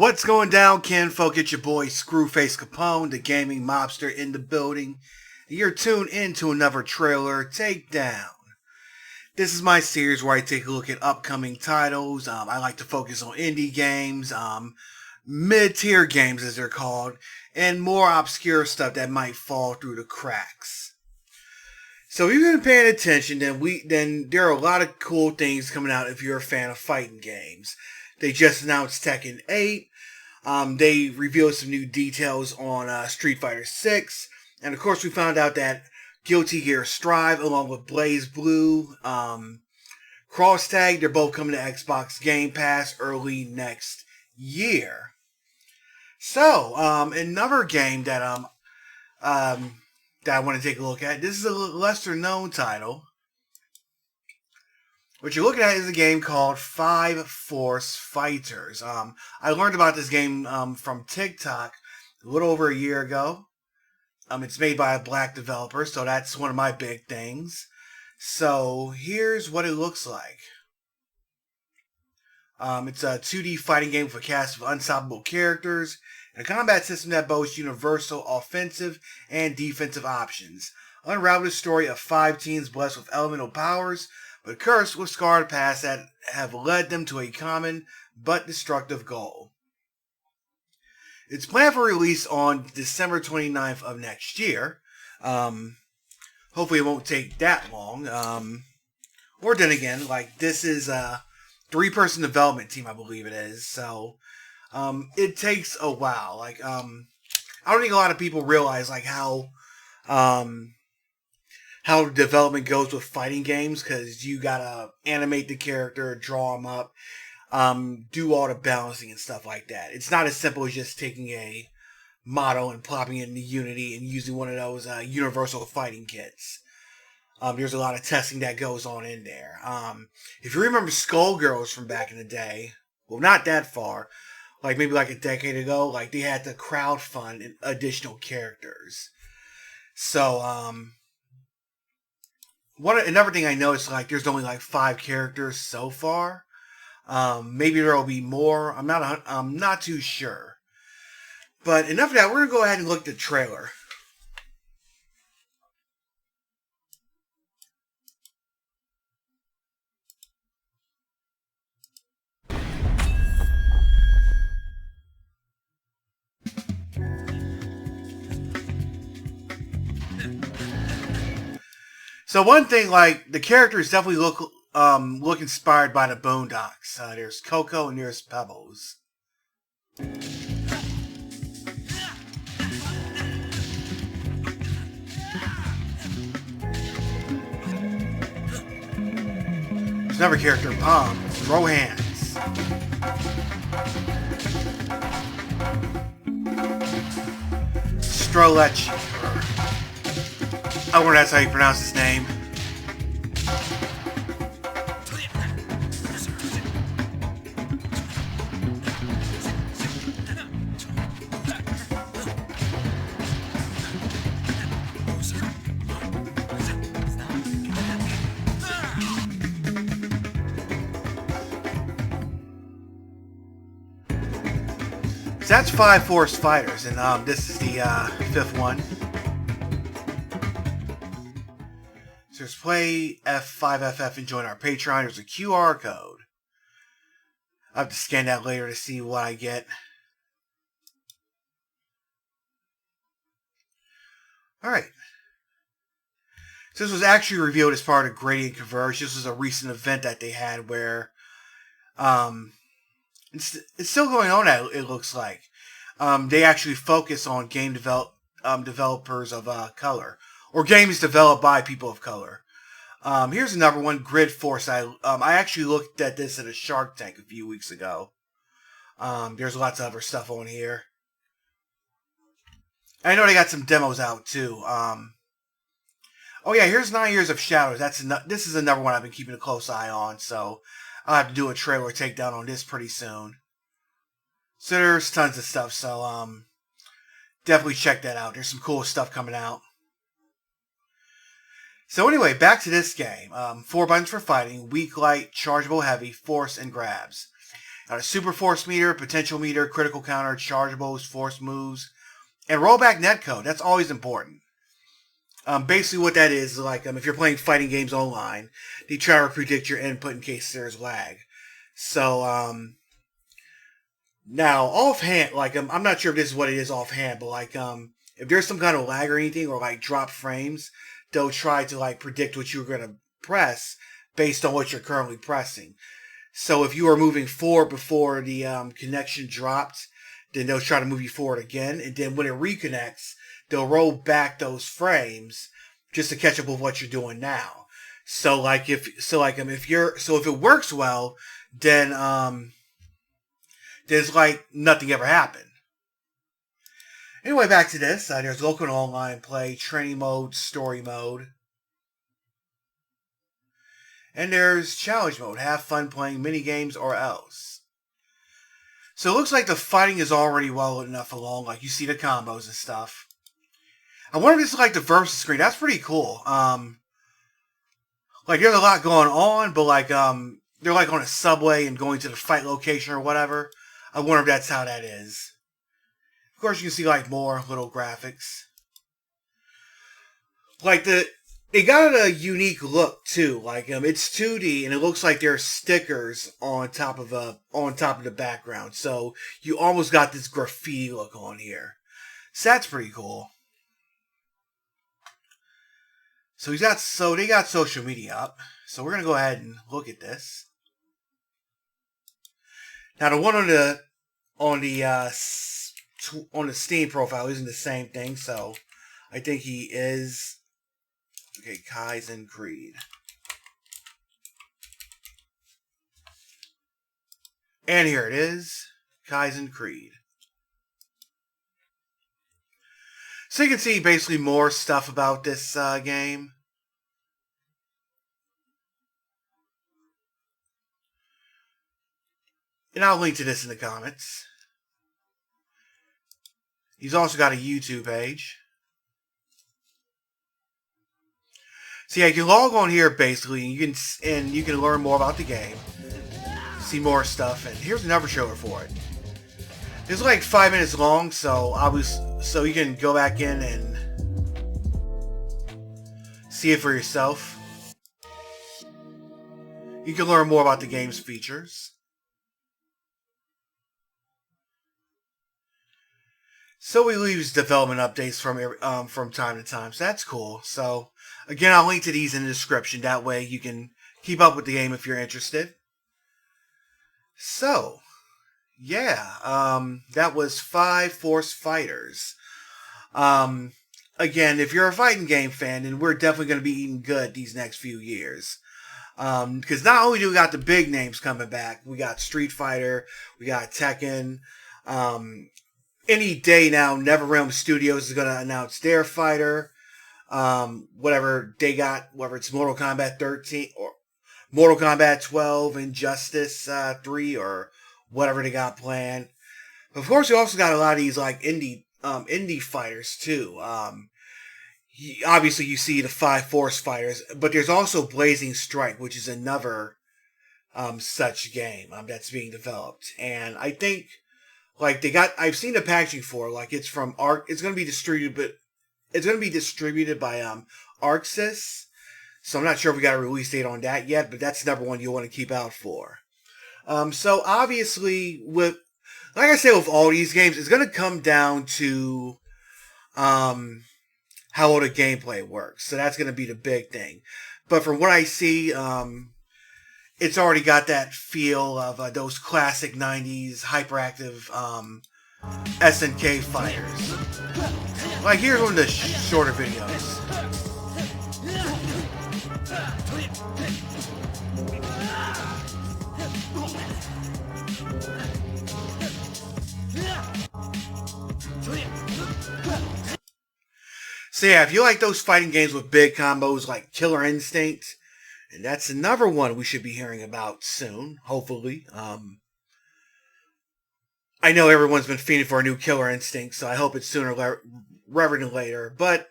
What's going down, kinfolk? It's your boy Screwface Capone, the gaming mobster in the building. You're tuned into another trailer takedown. This is my series where I take a look at upcoming titles. I like to focus on indie games, mid-tier games as they're called, and more obscure stuff that might fall through the cracks. So if you've been paying attention, then there are a lot of cool things coming out if you're a fan of fighting games. They just announced Tekken 8. They revealed some new details on Street Fighter 6. And of course we found out that Guilty Gear Strive along with Blaze Blue, Cross Tag, they're both coming to Xbox Game Pass early next year. So, another game that I want to take a look at. This is a lesser known title. What you're looking at is a game called 5 Force Fighters. I learned about this game from TikTok a little over a year ago. It's made by a black developer, so that's one of my big things. So here's what it looks like. It's a 2D fighting game with a cast of unstoppable characters and a combat system that boasts universal offensive and defensive options. Unravel the story of 5 teens blessed with elemental powers, but cursed with scarred pasts that have led them to a common but destructive goal. It's planned for release on December 29th of next year. Hopefully it won't take that long. Or then again, this is a 3-person development team, I believe it is. So it takes a while. I don't think a lot of people realize how development goes with fighting games, because you gotta animate the character, draw them up, do all the balancing and stuff like that. It's not as simple as just taking a model and plopping it into Unity and using one of those universal fighting kits. There's a lot of testing that goes on in there. If you remember Skullgirls from back in the day, well, not that far, maybe a decade ago, they had to crowdfund additional characters. So, another thing I noticed, there's only 5 characters so far. Maybe there'll be more. I'm not too sure. But enough of that. We're gonna go ahead and look at the trailer. So one thing, the characters definitely look inspired by the Boondocks. There's Coco and there's Pebbles. There's another character, Palm. Throw hands. Strolechi. I wonder that's how you pronounce his name. So that's 5 Force Fighters, and this is the 5th one. So there's play F5FF and join our Patreon. There's a QR code. I'll have to scan that later to see what I get. Alright. So this was actually revealed as part of Gradient Converge. This was a recent event that they had where it's still going on, it looks like. They actually focus on game developers of color, or games developed by people of color. Here's another one, Grid Force. I actually looked at this at a Shark Tank a few weeks ago. There's lots of other stuff on here. I know they got some demos out too. Oh yeah, here's 9 Years of Shadows. This is another one I've been keeping a close eye on, so I'll have to do a trailer takedown on this pretty soon. So there's tons of stuff, so definitely check that out. There's some cool stuff coming out. So anyway, back to this game. 4 buttons for fighting: weak, light, chargeable, heavy, force, and grabs. Got a super force meter, potential meter, critical counter, chargeables, force moves, and rollback netcode. That's always important. Basically what that is, like, if you're playing fighting games online, they try to predict your input in case there's lag. So, now, offhand, like, I'm not sure if this is what it is offhand, but, like, if there's some kind of lag or anything, or, like, drop frames, they'll try to, like, predict what you're going to press based on what you're currently pressing. So if you are moving forward before the connection dropped, then they'll try to move you forward again, and then when it reconnects, they'll roll back those frames just to catch up with what you're doing now. So like if it works well, then there's like nothing ever happened. Anyway, back to this. There's local and online play, training mode, story mode. And there's challenge mode, have fun playing mini games or else. So it looks like the fighting is already well enough along, like you see the combos and stuff. I wonder if this is like the versus screen. That's pretty cool. Like there's a lot going on, but like they're like on a subway and going to the fight location or whatever. I wonder if that's how that is. Of course, you can see like more little graphics. Like they got a unique look too. Like it's 2D and it looks like there's stickers on top of the background. So you almost got this graffiti look on here. So that's pretty cool. So they got social media up. So we're gonna go ahead and look at this. Now the one on the Steam profile isn't the same thing. So I think he is. Okay, Kaizen Creed. And here it is, Kaizen Creed. So you can see basically more stuff about this game. And I'll link to this in the comments. He's also got a YouTube page. So yeah, you can log on here basically, and you can learn more about the game, see more stuff, and here's another trailer for it. It's like 5 minutes long, so you can go back in and see it for yourself. You can learn more about the game's features. So we leave development updates from time to time, so that's cool. So again, I'll link to these in the description. That way you can keep up with the game if you're interested. So, yeah, that was 5 Force Fighters. Again, if you're a fighting game fan, then we're definitely going to be eating good these next few years. Because not only do we got the big names coming back, we got Street Fighter, we got Tekken. Any day now, NetherRealm Studios is going to announce their fighter. Whatever they got, whether it's Mortal Kombat 13 or Mortal Kombat 12, Injustice 3, or whatever they got planned. Of course, we also got a lot of these like indie fighters too. Obviously, you see the 5 Force Fighters, but there's also Blazing Strike, which is another such game that's being developed, and I think. Like I've seen the packaging for like it's from Arc. It's going to be distributed, by ArcSys. So I'm not sure if we got a release date on that yet, but that's another one you'll want to keep out for. So obviously, like I said, with all these games, it's going to come down to how well the gameplay works. So that's going to be the big thing. But from what I see, it's already got that feel of those classic 90s hyperactive SNK fighters. Like here's one of the shorter videos. So yeah, if you like those fighting games with big combos like Killer Instinct, and that's another one we should be hearing about soon, hopefully. I know everyone's been fiending for a new Killer Instinct, so I hope it's sooner rather than later. But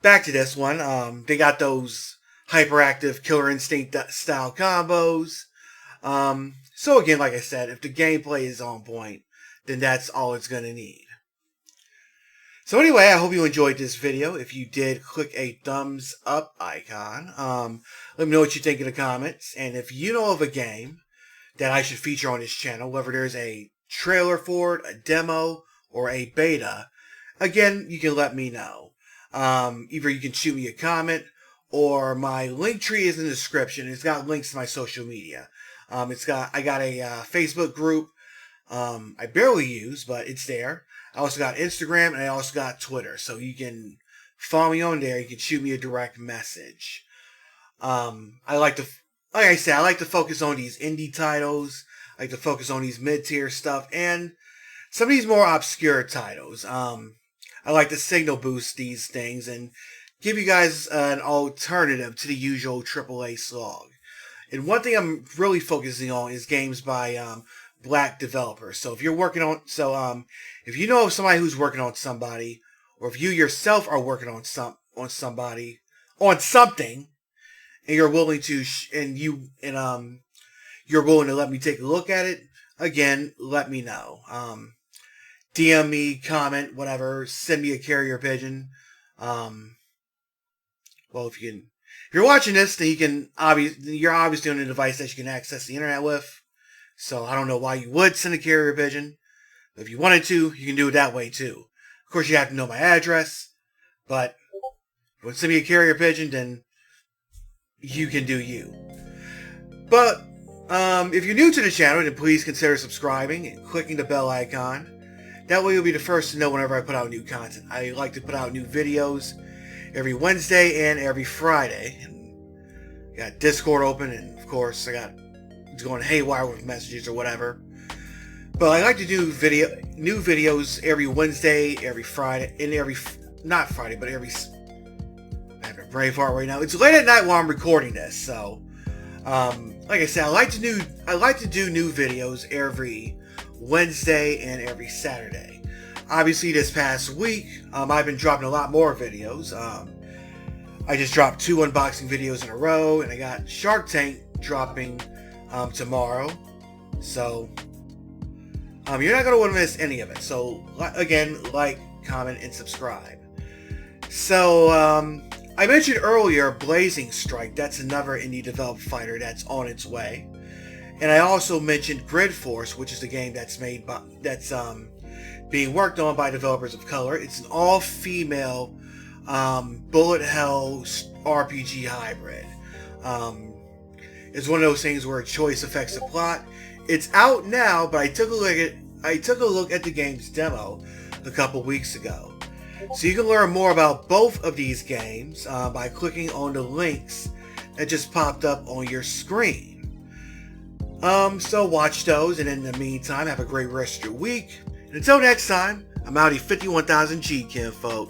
back to this one. They got those hyperactive Killer Instinct style combos. So again, like I said, if the gameplay is on point, then that's all it's going to need. So anyway, I hope you enjoyed this video. If you did, click a thumbs up icon. Let me know what you think in the comments. And if you know of a game that I should feature on this channel, whether there's a trailer for it, a demo, or a beta, again, you can let me know. Either you can shoot me a comment, or my link tree is in the description. It's got links to my social media. I got a Facebook group I barely use, but it's there. I also got Instagram, and I also got Twitter. So you can follow me on there. You can shoot me a direct message. Like I said, I like to focus on these indie titles. I like to focus on these mid-tier stuff and some of these more obscure titles. I like to signal boost these things and give you guys an alternative to the usual AAA slog. And one thing I'm really focusing on is games by Black developers. So if you're working on, if you know of somebody who's working on somebody, or if you yourself are working on something, and you're willing to, you're willing to let me take a look at it, again, let me know. DM me, comment, whatever, send me a carrier pigeon. Well, if you're watching this, then you're obviously on a device that you can access the internet with. So I don't know why you would send a carrier pigeon. But if you wanted to, you can do it that way too. Of course, you have to know my address. But if you want to send me a carrier pigeon, then you can do you. But if you're new to the channel, then please consider subscribing and clicking the bell icon. That way you'll be the first to know whenever I put out new content. I like to put out new videos every Wednesday and every Friday. And got Discord open, and of course it's going haywire with messages or whatever. But I like to do new videos every Wednesday, every Friday, and I have a brain fart right now. It's late at night while I'm recording this, so like I said, I like to do new videos every Wednesday and every Saturday. Obviously, this past week, I've been dropping a lot more videos. I just dropped 2 unboxing videos in a row, and I got Shark Tank dropping tomorrow. So you're not going to want to miss any of it. So again, like, comment, and subscribe. So I mentioned earlier Blazing Strike. That's another indie developed fighter that's on its way. And I also mentioned Grid Force, which is the game that's being worked on by developers of color. It's an all-female bullet hell RPG hybrid. It's one of those things where choice affects the plot. It's out now, but I took a look at the game's demo a couple weeks ago. So you can learn more about both of these games by clicking on the links that just popped up on your screen. So watch those, and in the meantime, have a great rest of your week. And until next time, I'm Audi 51,000 G, kinfolk.